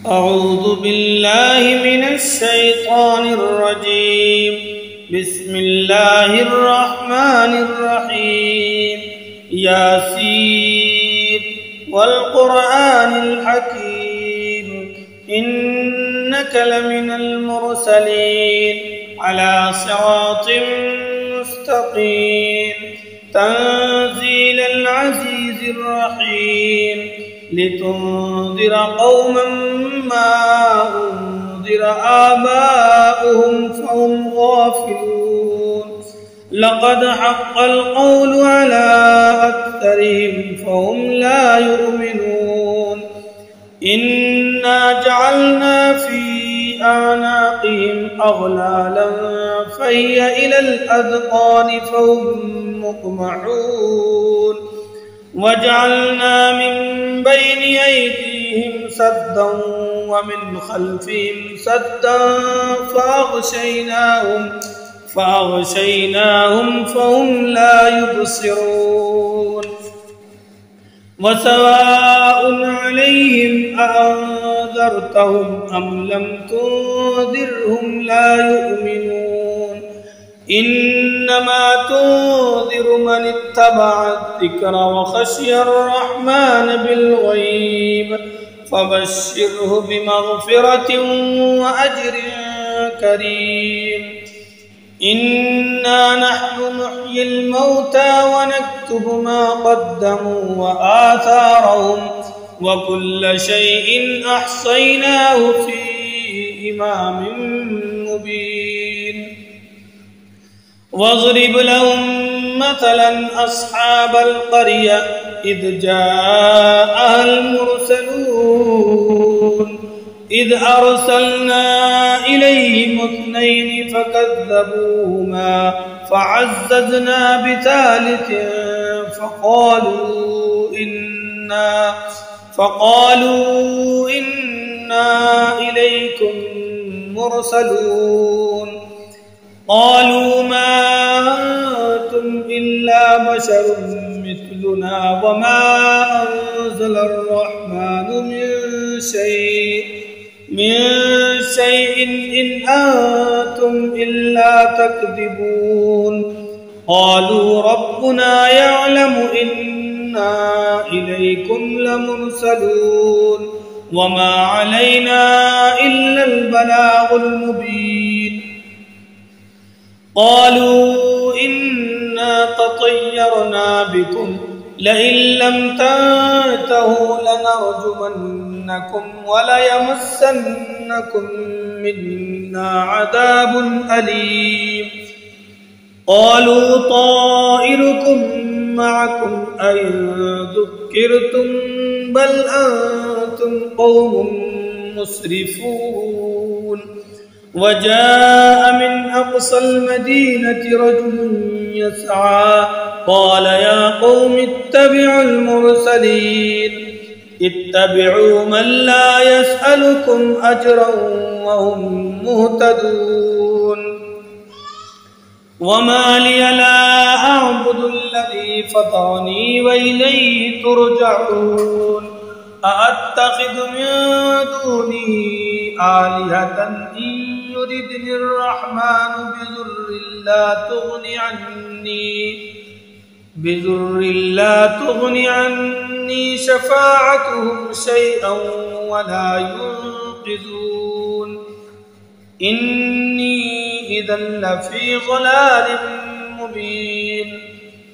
أعوذ بالله من الشيطان الرجيم. بسم الله الرحمن الرحيم. ياسين والقرآن الحكيم إنك لمن المرسلين على صراط مستقيم تنزيل العزيز الرحيم لتنذر قوما ما أنذر آباؤهم فهم غافلون لقد حق القول على أكثرهم فهم لا يؤمنون إنا جعلنا في أعناقهم أغلالا فهي إلى الأذقان فهم مقمحون وجعلنا من بين أيديهم سدا ومن خلفهم سدا فأغشيناهم فهم لا يبصرون وسواء عليهم أأنذرتهم أم لم تنذرهم لا يؤمنون إنما تنذر من اتبع الذكر وخشي الرحمن بالغيب فبشره بمغفرة وأجر كريم إنا نحن نحيي الموتى ونكتب ما قدموا وآثارهم وكل شيء أحصيناه في إمام مبين واضرب لهم مثلا أصحاب القرية إذ جاءها المرسلون إذ أرسلنا إليهم 2 فكذبوهما فعززنا بثالث فقالوا إنا إليكم مرسلون قالوا ما أنتم إلا بشر مثلنا وما أنزل الرحمن من شيء إن أنتم إلا تكذبون قالوا ربنا يعلم إنا إليكم لمرسلون وما علينا إلا البلاغ المبين قالوا إنا تطيرنا بكم لئن لم تنتهوا لنرجمنكم وليمسنكم منا عذاب أليم قالوا طائركم معكم أئن ذكرتم بل أنتم قوم مسرفون وجاء من أقصى المدينة رجل يسعى قال يا قوم اتبعوا المرسلين اتبعوا من لا يسألكم أجرا وهم مهتدون وما لي لا أعبد الذي فطرني وإليه ترجعون أأتخذ من دونه آلهة إن يردني الرحمن بذر لا تغني عني شفاعتهم شيئا ولا ينقذون إني إذا لفي ضلال مبين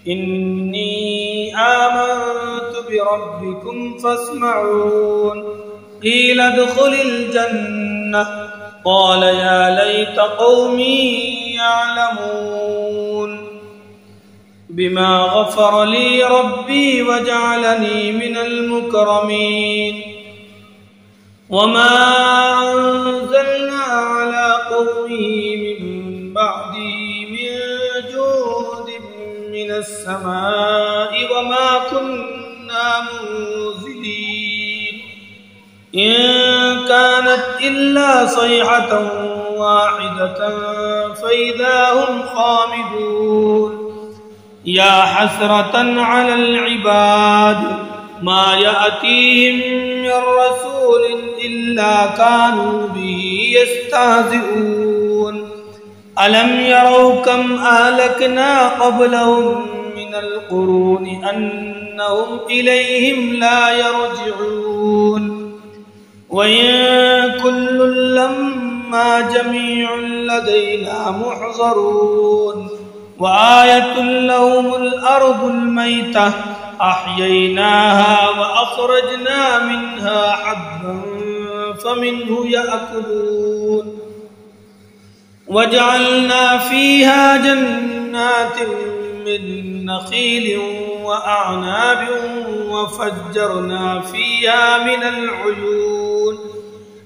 إني آمنت بربكم فاسمعون قيل ادخل الجنة قال يا ليت قومي يعلمون بما غفر لي ربي وجعلني من المكرمين وما أنزلنا على قومه من بعده من جود من السماء وما كنا منزلين إن كانت إلا صيحة واحدة فإذا هم خامدون يا حسرة على العباد मा यअतीहिम मिर रसूलिन इल्ला कानू बिही यस्तहज़िऊन अलम यरौ कम अहलकना क़ब्लहुम मिनल क़ुरूनि अन्नहुम इलैहिम ला यरजिऊन व इन कुल्लुन लम्मा जमीउन लदैना मुहज़रून व आयतुन लहुमुल अर्दुल मैतह अह्यैनाहा व अख़रजना मिन्हा हब्बन फमिन्हु यअकुलून वजअलना फ़ीहा जन्नातिन मिन नख़ील व अअनाब वफ़ज्जरना फ़ीहा मिनल उयून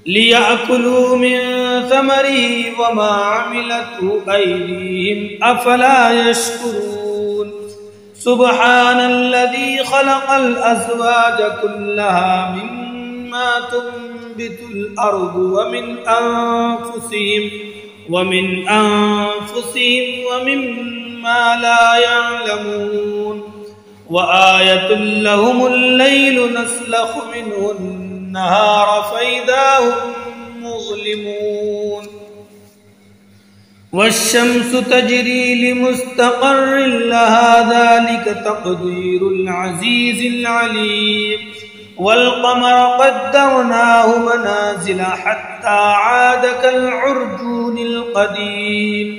लियअकुलू मिन समरिही वमा अमिलतहु अयदीहिम अफ़ला यशकुरून सुब्हानल्लज़ी ख़लक़ल अज़वाज कुल्लहा मिम्मा तुंबितुल अर्दु व मिन अनफुसिहिम व मिम्मा ला यअलमून व आयतुन लहुमुल लैलु नस्लखु मिन्हु अन्नहार फ़इज़ा हुम मुज़लिमून वश्शम्स तजरी लिमुस्तक़र्रिन लहा ज़ालिक तक़दीरुल अज़ीज़िल अलीम वल्क़मर क़द्दरनाहु मनाज़िल हत्ता आद कल्उर्जूनिल क़दीम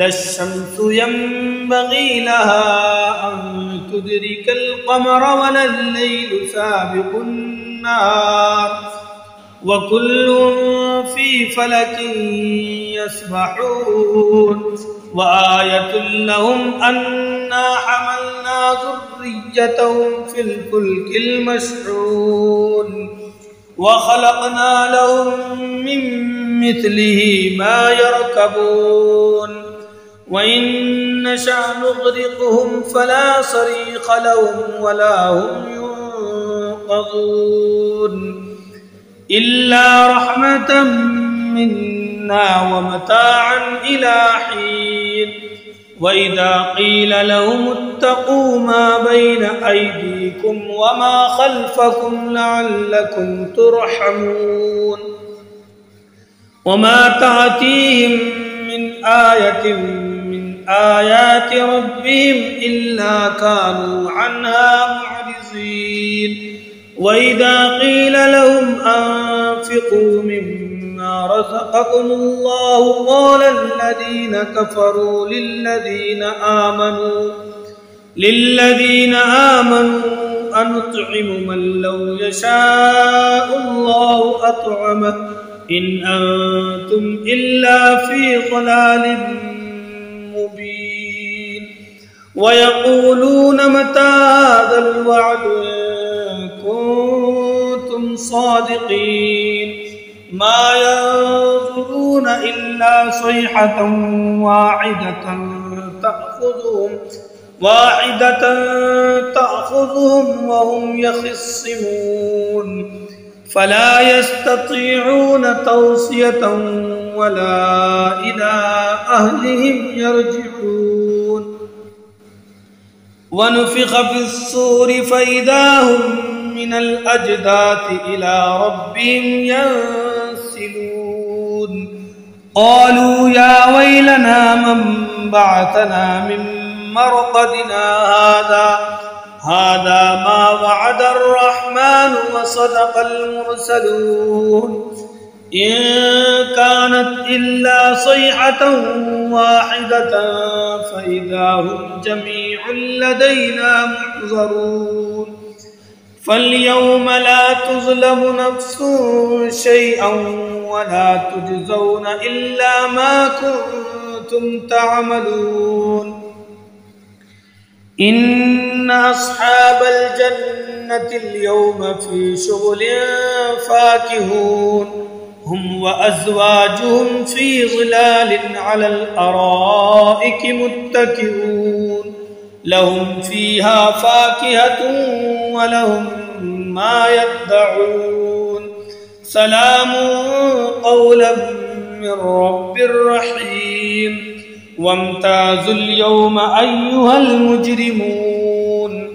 लश्शम्सु यंबग़ी लहा अन तुदरिकल क़मर वलल लैलु साबिक़ुन नहार वकुल्लुन फ़ी फ़लकिन यस्बहून व आयतुन लहुम अन्ना हमलना ज़ुर्रिय्यतहुम फ़िल फ़ुल्किल मशहून व ख़लक़ना लहुम मिन मिस्लिही मा यरकबून व इन नशअ नुग़रिक़हुम फ़ला सरीख़ लहुम वला हुम युनक़ज़ून इल्ला रहमतन मिन्ना व मताअन इला हीन व इज़ा क़ील लहुम इत्तक़ू मा बैन अयदीकुम व मा ख़ल्फ़कुम लअल्लकुम तुरहमून व मा तअतीहिम मिन आयतिन मिन आयाति रब्बिहिम इल्ला कानू अन्हा मुअरिज़ीन वइज़ा क़ील लहुम अन्फ़िक़ू मिम्मा रज़क़कुमुल्लाहु क़ाल الذين كفروا للذين آمنوا أنطعم من لو يشاء الله أطعمه إن أنتم إلا في ضلال مبين ويقولون متى هذا الوعد كنتم صادقين ما ينظرون إلا صيحة واحدة تأخذهم وهم يخصمون فلا يستطيعون توصية ولا إلى أهلهم يرجعون ونفخ في الصور فإذا هم من الأجداث إلى ربهم ينسلون قالوا يا ويلنا من بعثنا من مرقدنا هذا ما وعد الرحمن وصدق المرسلون إن كانت إلا صيحة واحدة فإذا هم جميع لدينا محضرون فاليوم لا تظلم نفس شيئا ولا تجزون إلا ما كنتم تعملون إن أصحاب الجنة اليوم في شغل فاكهون هم وأزواجهم في ظلال على الأرائك متكئون لهم فيها فاكهة ولهم ما يدعون سلام قولا من رب رحيم وامتازوا اليوم أيها المجرمون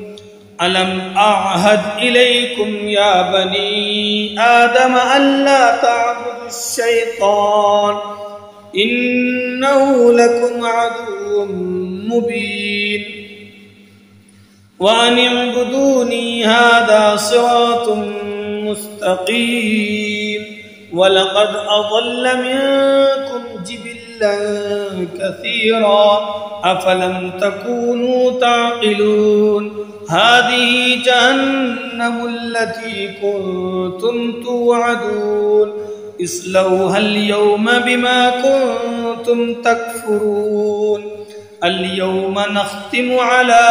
अलम आहद इलैकुम या बनी आदम अल्ला ताबुदु शैतान इन्नहु लकुम अदुव्वुम मुबीन वान इअ्बुदूनी हादा सिरातुम मुस्तकीम वलक़द अज़ल्ल मिनकुम जिबिल्लन कसीरा अफलम तकूनू ताक़िलून हादिही जहन्नमुल्लती कुन्तुम तुअदून इस्लौहल यौम बिमा कुन्तुम तकफुरून अल्यौम नख्तिमु अला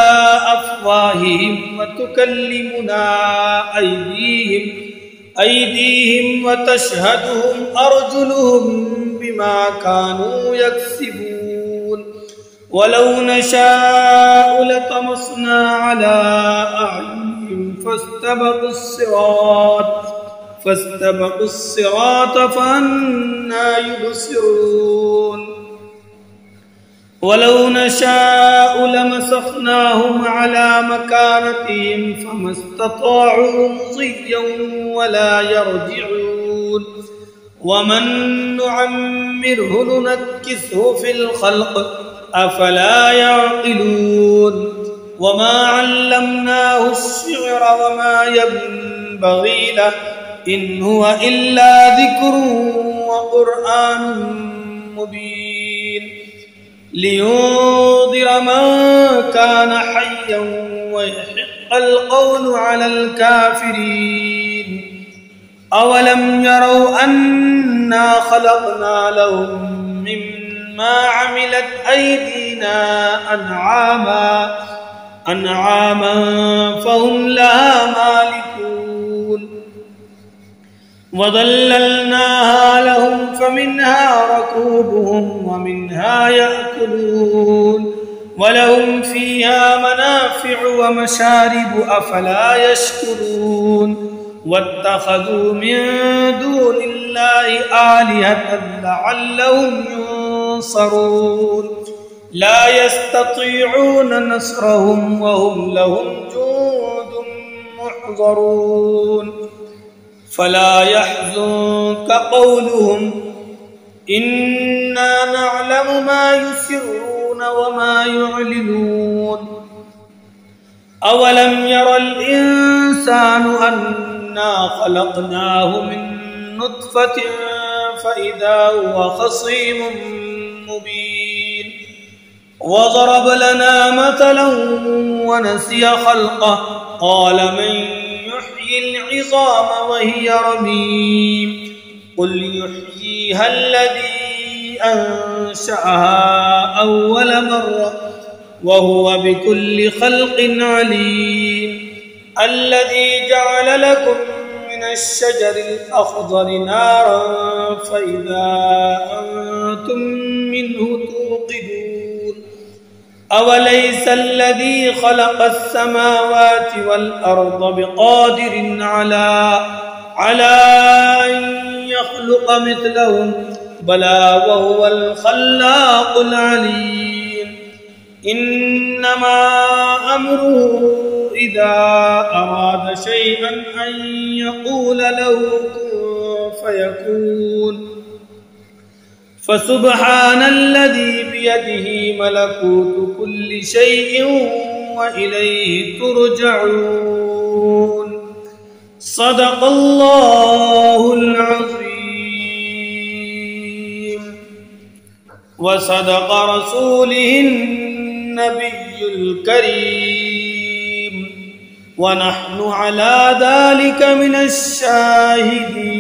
अफ़वाहिहिम व तुकल्लिमुना अयदीहिम व तशहदु अर्जुलुहुम बिमा कानू यक्सिबून वलौ नशाअ लतमस्ना अला अ'युनिहिम फस्तबक़ु الصراط فأन्ना युबसिरून वलौ नशाअ लमसख़नाहुम अला मकानतिहिम फमस्तताअू मुज़िय्यन वला यरजिऊन वमन नुअम्मिरहु नुनक्किसहु फिल ख़ल्क़ अफ़ला यअक़िलून वमा अल्लमनाहु अश्शिअर वमा यंबग़ी लहु इन हुवा इल्ला ज़िक्रुन व क़ुरआनुन मुबीन लियुन्ज़िर मन कान हय्यन व यहिक़्क़ल क़ौलु अलल काफ़िरीन अवलम यरौ अन्ना ख़लक़ना लहुम मिम्मा अमिलत अयदीना अनआमा फहुम लहा मालिकून वज़ल्ललनाहा लहुम फमिन्हा रकूबुहुम वमिन्हा यअकुलून वलहुम फ़ीहा मनाफ़िअु व मशारिबु अफ़ला यशकुरून वत्तख़ज़ू मिन दूनिल्लाहि आलिहतन लअल्लहुम युन्सरून ला यस्ततीऊन नस्रहुम वहुम लहुम जुन्दुम मुहज़रून फला यहज़ुनक क़ौलुहुम इन्ना नअलमु मा युसिर्रून वमा युअलिनून अवलम यरल इंसानु अन्ना ख़लक़नाहु मिन नुत्फ़तिन फ़इज़ा हुवा ख़सीमुम मुबीन वज़रब लना मथलन वनसिय ख़ल्क़ह क़ाल मन युह्यिल इज़ाम वहिय रमीम क़ुल युह्यीहा अल्लज़ी अंशअहा अव्वल मर्रह वहुव बिकुल्लि ख़ल्क़िन अलीम अल्लज़ी जअल लकुम मिनश्शजरिल अख़ज़रि नारन फ़इज़ा अंतुम मिन्हु तूक़िदून अवलैसा अल्लज़ी ख़लक़स समावाति वल अर्ज़ बिक़ादिरिन अला अन यख़्लुक़ मिथलहुम बला वहुवल ख़ल्लाक़ुल अलीम इन्नमा अम्रुहु इज़ा अराद शैअन अन यक़ूल लहु कुन फ़यकून फसुब्हानल्लज़ी बियदिही मलकूतु कुल्लि शैइन व इलैहि तुरजऊन सदक़ल्लाहुल अज़ीम व सदक़ रसूलिहिन नबियुल करीम व नहनु अला ज़ालिका मिनश शाहिदीन।